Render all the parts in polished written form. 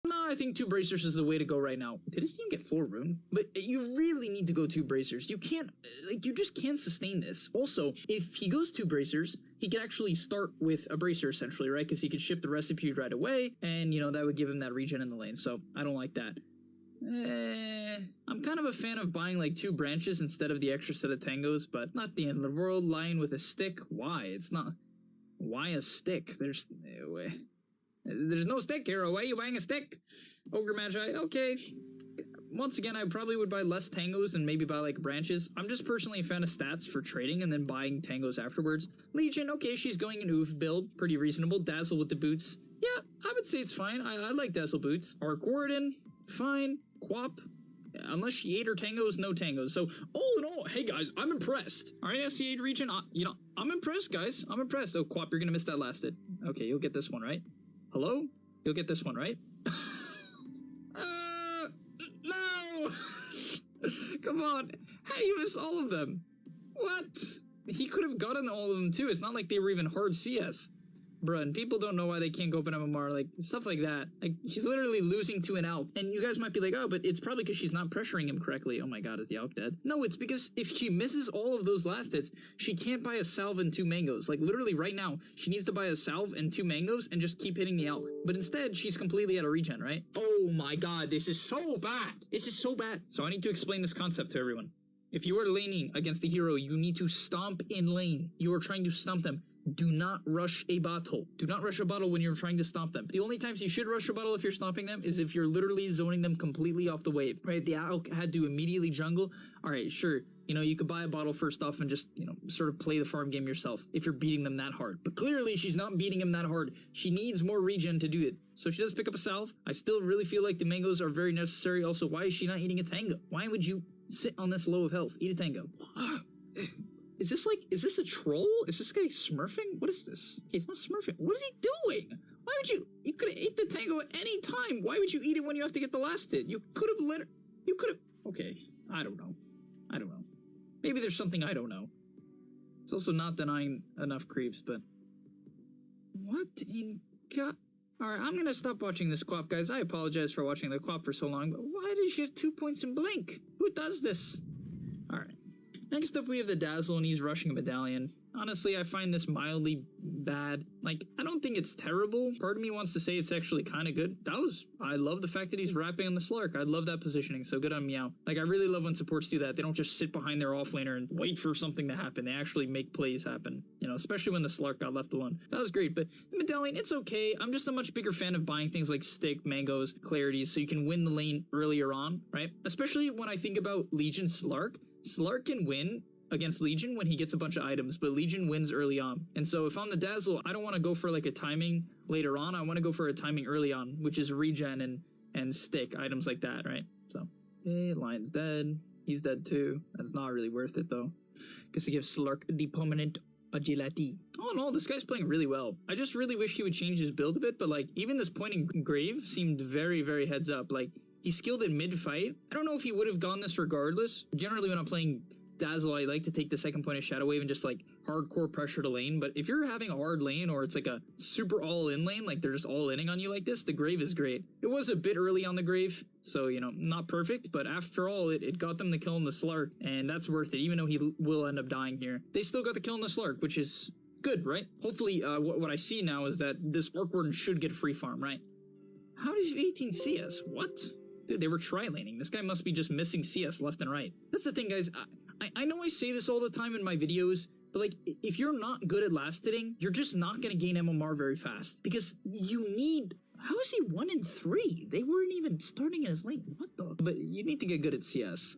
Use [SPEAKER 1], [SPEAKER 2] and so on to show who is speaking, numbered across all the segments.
[SPEAKER 1] No, I think 2 bracers is the way to go right now. Did this team get 4 rune? But you really need to go 2 bracers. You can't, like, you just can't sustain this. Also, if he goes 2 bracers, he could actually start with a bracer essentially, right? Because he could ship the recipe right away, and, you know, that would give him that regen in the lane. So, I don't like that. I'm kind of a fan of buying like 2 branches instead of the extra set of tangos, but not the end of the world. Lion with a stick? Why? It's not... Why a stick? There's no stick here. Why are you buying a stick? Ogre Magi, okay. Once again, I probably would buy less tangos and maybe buy like branches. I'm just personally a fan of stats for trading and then buying tangos afterwards. Legion, okay, she's going an oof build, pretty reasonable. Dazzle with the boots, yeah, I would say it's fine. I like Dazzle boots. Arc Warden, fine. Quap, unless she ate her tangos, no tangos. So all in all, hey guys, I'm impressed. All right, SC8 region, you know, I'm impressed, guys. I'm impressed. Oh, Quap, you're gonna miss that last hit. Okay, you'll get this one, right? Hello? You'll get this one, right? No! Come on. How do you miss all of them? What? He could have gotten all of them too. It's not like they were even hard CS. Bruh, and people don't know why they can't go open MMR, like, stuff like that. Like, she's literally losing to an Alk. And you guys might be like, oh, but it's probably because she's not pressuring him correctly. Oh my god, is the Alk dead? No, it's because if she misses all of those last hits, she can't buy a salve and 2 mangoes. Like, literally right now, she needs to buy a salve and 2 mangoes and just keep hitting the Alk. But instead, she's completely out of regen, right? Oh my god, this is so bad. This is so bad. So I need to explain this concept to everyone. If you are laning against a hero, you need to stomp in lane. You are trying to stomp them. Do not rush a bottle. Do not rush a bottle when you're trying to stomp them. The only times you should rush a bottle if you're stomping them is if you're literally zoning them completely off the wave, right? The Alk had to immediately jungle. All right, sure. You know, you could buy a bottle first off and just, you know, sort of play the farm game yourself if you're beating them that hard. But clearly she's not beating him that hard. She needs more regen to do it. So she does pick up a salve. I still really feel like the mangoes are very necessary. Also, why is she not eating a tango? Why would you sit on this low of health? Eat a tango. Is this a troll? Is this guy smurfing? What is this? Okay, it's not smurfing. What is he doing? Why would you could have ate the tango at any time. Why would you eat it when you have to get the last hit? You could have, okay, I don't know. Maybe there's something I don't know. It's also not denying enough creeps, but what in god? Alright, I'm gonna stop watching this Quap, guys. I apologize for watching the Quap for so long, but why did she have 2 points in Blink? Who does this? Alright. Next up, we have the Dazzle, and he's rushing a Medallion. Honestly, I find this mildly bad. Like, I don't think it's terrible. Part of me wants to say it's actually kind of good. I love the fact that he's wrapping on the Slark. I love that positioning, so good on Meow. Like, I really love when supports do that. They don't just sit behind their offlaner and wait for something to happen. They actually make plays happen, you know, especially when the Slark got left alone. That was great, but the Medallion, it's okay. I'm just a much bigger fan of buying things like Stick, Mangoes, Clarities, so you can win the lane earlier on, right? Especially when I think about Legion Slark. Slark can win against Legion when he gets a bunch of items, but Legion wins early on. And so if I'm the Dazzle, I don't want to go for like a timing later on. I want to go for a timing early on, which is regen and stick, items like that, right? So, okay, Lion's dead. He's dead too. That's not really worth it though, because it gives Slark the permanent agility. All in all, this guy's playing really well. I just really wish he would change his build a bit, but like even this pointing grave seemed very, very heads up. Like, he skilled it mid-fight. I don't know if he would have gone this regardless. Generally when I'm playing Dazzle, I like to take the second point of Shadow Wave and just like hardcore pressure to lane, but if you're having a hard lane or it's like a super all-in lane, like they're just all-inning on you like this, the Grave is great. It was a bit early on the Grave, so, you know, not perfect, but after all, it got them the kill on the Slark, and that's worth it, even though he will end up dying here. They still got the kill on the Slark, which is good, right? Hopefully, what I see now is that this Arc Warden should get free farm, right? How does 18 CS? What? Dude, they were tri-laning. This guy must be just missing CS left and right. That's the thing, guys. I know I say this all the time in my videos, but like, if you're not good at last hitting, you're just not going to gain MMR very fast. Because you need... How is he 1-3? They weren't even starting in his lane. What the... But you need to get good at CS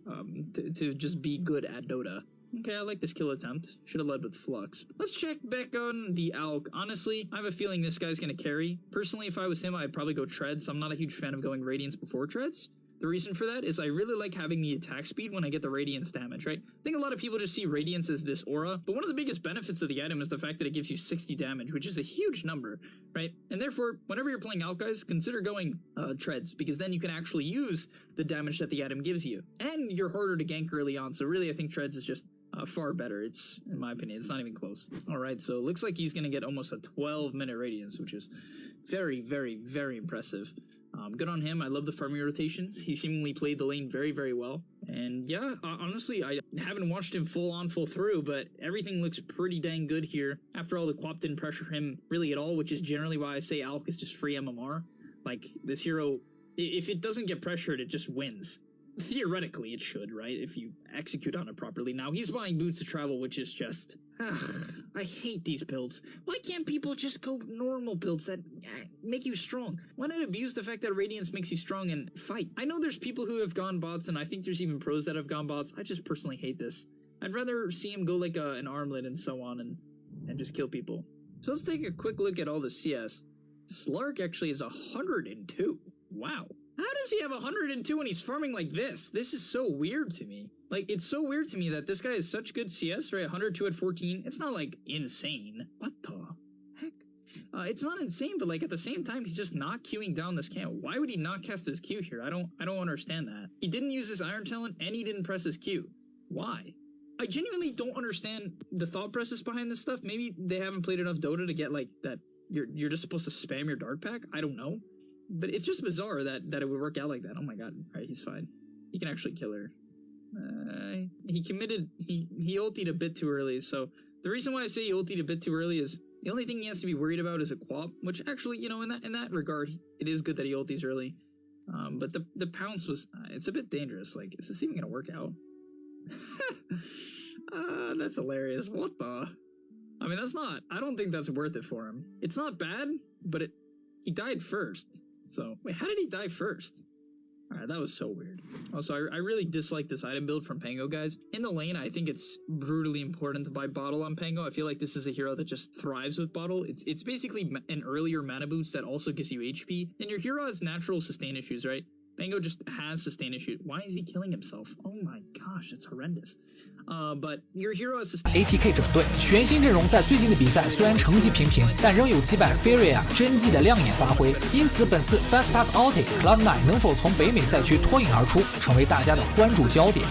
[SPEAKER 1] to just be good at Dota. Okay, I like this kill attempt. Should have led with Flux. Let's check back on the Alk. Honestly, I have a feeling this guy's going to carry. Personally, if I was him, I'd probably go Treads. I'm not a huge fan of going Radiance before Treads. The reason for that is I really like having the attack speed when I get the Radiance damage, right? I think a lot of people just see Radiance as this aura, but one of the biggest benefits of the item is the fact that it gives you 60 damage, which is a huge number, right? And therefore, whenever you're playing Alk, guys, consider going Treads, because then you can actually use the damage that the item gives you. And you're harder to gank early on, so really I think Treads is just far better. It's, in my opinion, it's not even close. Alright, so it looks like he's going to get almost a 12-minute Radiance, which is very, very, very impressive. Good on him. I love the farming rotations. He seemingly played the lane very, very well. And yeah, honestly, I haven't watched him full on, full through, but everything looks pretty dang good here. After all, the Quap didn't pressure him really at all, which is generally why I say Alk is just free MMR. Like, this hero, if it doesn't get pressured, it just wins. Theoretically, it should, right? If you execute on it properly. Now, he's buying boots to travel, which is just... I hate these builds. Why can't people just go normal builds that make you strong? Why not abuse the fact that Radiance makes you strong and fight? I know there's people who have gone bots, and I think there's even pros that have gone bots. I just personally hate this. I'd rather see him go like an armlet and so on and just kill people. So let's take a quick look at all the CS. Slark actually is 102. Wow. How does he have 102 when he's farming like this? This is so weird to me. Like, it's so weird to me that this guy is such good CS, right? 102 at 14. It's not, like, insane. What the heck? It's not insane, but, like, at the same time, he's just not queuing down this camp. Why would he not cast his Q here? I don't understand that. He didn't use his Iron Talent, and he didn't press his Q. Why? I genuinely don't understand the thought process behind this stuff. Maybe they haven't played enough Dota to get, like, that you're just supposed to spam your Dark Pack? I don't know. But it's just bizarre that it would work out like that. Oh my god. Alright, he's fine. He can actually kill her. He ultied a bit too early, so the reason why I say he ultied a bit too early is the only thing he has to be worried about is a Quap, which actually, you know, in that regard, it is good that he ulties early. But the pounce was, it's a bit dangerous. Like, is this even gonna work out? That's hilarious. What the? I mean, I don't think that's worth it for him. It's not bad, but he died first. So, wait, how did he die first? Alright, that was so weird. Also, I really dislike this item build from Pango, guys. In the lane, I think it's brutally important to buy Bottle on Pango. I feel like this is a hero that just thrives with Bottle. It's basically an earlier mana boost that also gives you HP. And your hero has natural sustain issues, right? Pango just has sustain issues. Why is he killing himself? Oh my gosh, that's horrendous. But your hero has sustain.
[SPEAKER 2] ATK 整队全新阵容在最近的比赛虽然成绩平平，但仍有击败 Furia 真纪的亮眼发挥。因此，本次 Fastpack Ulti Cloud9 能否从北美赛区脱颖而出，成为大家的关注焦点。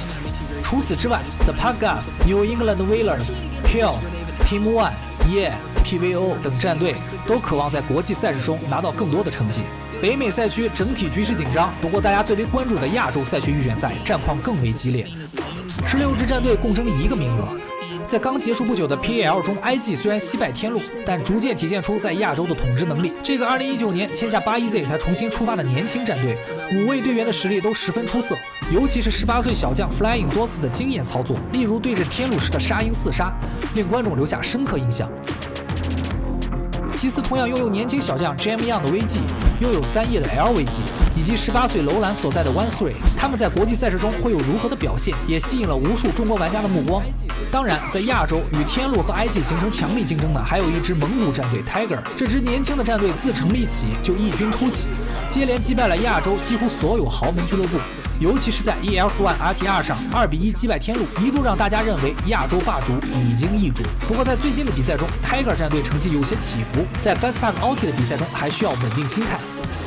[SPEAKER 2] 除此之外 ，The Puggas、New England Whalers、Pills、Team One、Yeah、PVO 等战队都渴望在国际赛事中拿到更多的成绩。北美赛区整体局势紧张，不过大家最为关注的亚洲赛区预选赛战况更为激烈。16支战队共争1个名额。在刚结束不久的 PAL 中 ，IG 虽然惜败天路，但逐渐体现出在亚洲的统治能力。这个2019年签下81Z 才重新出发的年轻战队，5位队员的实力都十分出色，尤其是18岁小将 Flying 多次的惊艳操作，例如对阵天路时的杀鹰4杀，令观众留下深刻印象。其次，同样拥有年轻小将 Jam Young 的 VG， 又有3叶的 LVG， 以及18岁楼兰所在的 One3， 他们在国际赛事中会有如何的表现，也吸引了无数中国玩家的目光。当然，在亚洲与天路和 IG 形成强力竞争的，还有一支蒙古战队 Tiger。这支年轻的战队自成立起就异军突起，接连击败了亚洲几乎所有豪门俱乐部。尤其是在 ELS1 RTR 上2比1击败天路，一度让大家认为亚洲霸主已经易主。不过在最近的比赛中 ，Tiger 战队成绩有些起伏，在 Fastpack Ulti 的比赛中还需要稳定心态。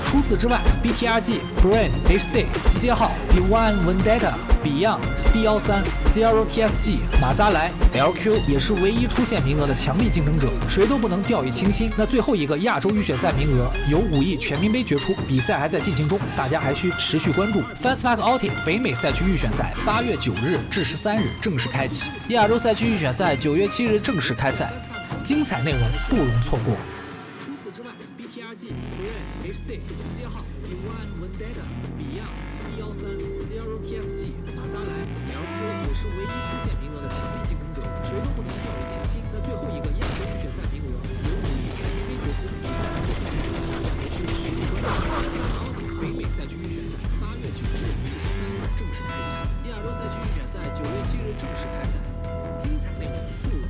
[SPEAKER 2] 除此之外 ，BTRG、Brain、HC、集结号、B1 Vendetta、Beyond、B13、Zero TSG、马扎莱、LQ 也是唯一出现名额的强力竞争者，谁都不能掉以轻心。那最后一个亚洲预选赛名额由5亿全民杯决出，比赛还在进行中，大家还需持续关注。Fastpack Ulti 北美赛区预选赛8月9日至13日正式开启，亚洲赛区预选赛9月7日正式开赛，精彩内容不容错过。除此之外 ，BTRG、Brain、HC、集结号、B1 Vendetta、Beyond、B13、Zero TSG、马扎莱、LQ 也是唯一出现名额的强力竞争者，谁都不能掉以轻心。那最后一个亚洲预选赛名额由5亿全民杯决出，比赛还在进行中，大家还需持续关注。北美赛区预选赛8月9日至13日正式开启，亚洲赛区预选赛9月7日正式开赛，精彩内容不容错过。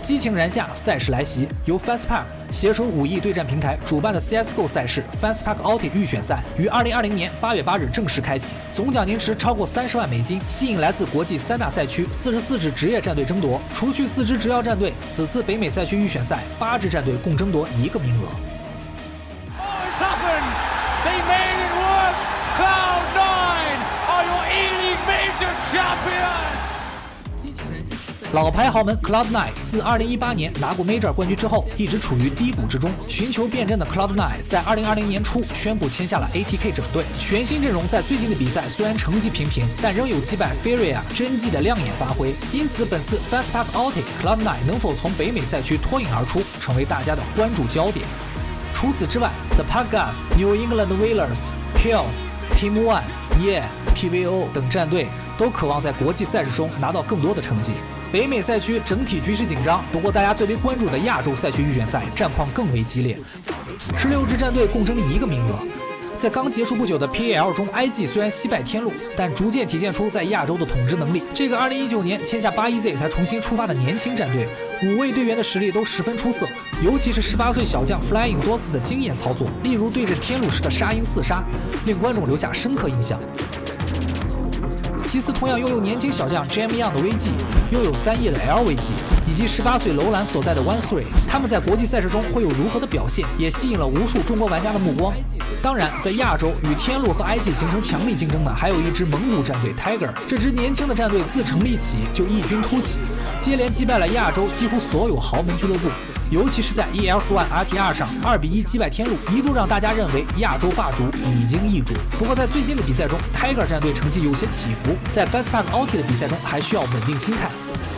[SPEAKER 2] 激情燃下，赛事来袭，由 Fastpack 携手5亿对战平台主办的 CS:GO 赛事 Fastpack Ultimate 预选赛于2020年8月8日正式开启，总奖金池超过30万美金，吸引来自国际3大赛区44支职业战队争夺。除去4支职业战队，此次北美赛区预选赛8支战队共争夺1个名额。
[SPEAKER 3] They made it work! Cloud9 are your E-League Major Champions!
[SPEAKER 2] 老牌豪门 Cloud9 自2018年拿过 Major 冠军之后，一直处于低谷之中。寻求辩证的 Cloud9 在2020年初宣布签下了 ATK 整队，全新阵容在最近的比赛虽然成绩平平，但仍有击败 Furia 真迹的亮眼发挥。因此，本次 Fastpack Ultimate Cloud9 能否从北美赛区脱颖而出，成为大家的关注焦点。除此之外 ，The Puggas、New England Whalers、Pills、Team One、PVO 等战队都渴望在国际赛事中拿到更多的成绩。北美赛区整体局势紧张，不过大家最为关注的亚洲赛区预选赛战况更为激烈，16支战队共争1个名额。在刚结束不久的 PAL 中 ，IG 虽然惜败天路，但逐渐体现出在亚洲的统治能力。这个2019年签下81Z 才重新出发的年轻战队，5位队员的实力都十分出色，尤其是18岁小将 Flying 多次的惊艳操作，例如对阵天路时的杀鹰4杀，令观众留下深刻印象。其次，同样拥有年轻小将 Jam Young 的 VG， 拥有3亿的 LVG， 以及18岁楼兰所在的 One3， 他们在国际赛事中会有如何的表现，也吸引了无数中国玩家的目光。当然，在亚洲与天路和 IG 形成强力竞争的，还有一支蒙古战队 Tiger。这支年轻的战队自成立起就异军突起，接连击败了亚洲几乎所有豪门俱乐部。尤其是在 ELS1 RTR 上2比1击败天路，一度让大家认为亚洲霸主已经易主。不过在最近的比赛中 ，Tiger 战队成绩有些起伏，在 Fastpack Ultimate 的比赛中还需要稳定心态。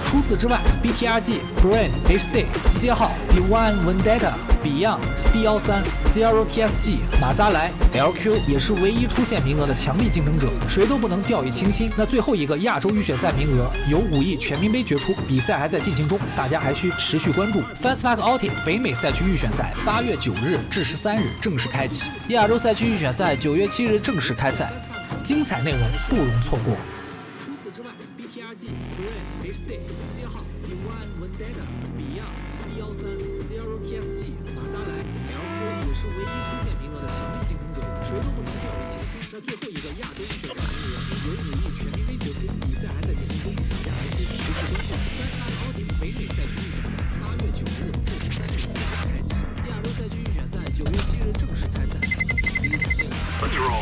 [SPEAKER 2] 除此之外 ，BTRG、Brain、HC、集结号、B1 Vendetta、Beyond、B13、Zero TSG、马扎莱、LQ 也是唯一出现名额的强力竞争者，谁都不能掉以轻心。那最后一个亚洲预选赛名额由5亿全民杯决出，比赛还在进行中，大家还需持续关注。Fastpack Ultimate 北美赛区预选赛8月9日至13日正式开启，亚洲赛区预选赛9月7日正式开赛，精彩内容不容错过。除此之外 ，BTRG、Brain、HC、集结号、B1 Vendetta、Beyond、B13、Zero TSG、马扎莱、LQ 也是唯一出现名额的强力竞争者，谁都不能掉以轻心。那最后一个亚洲预选赛名额由5亿全民杯决出，比赛还在进行中，大家还需持续关注。Fastpack Ultimate 北美赛区预选赛8月9日至13日正式开启，亚洲赛区预选赛9月7日正式开赛，精彩内容。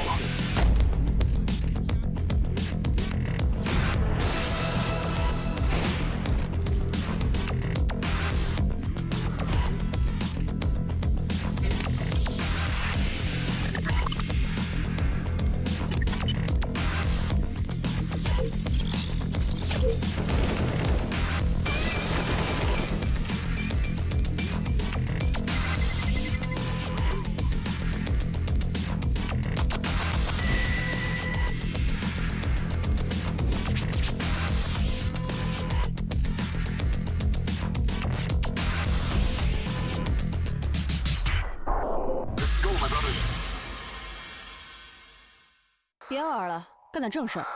[SPEAKER 4] 别玩了，干点正事儿。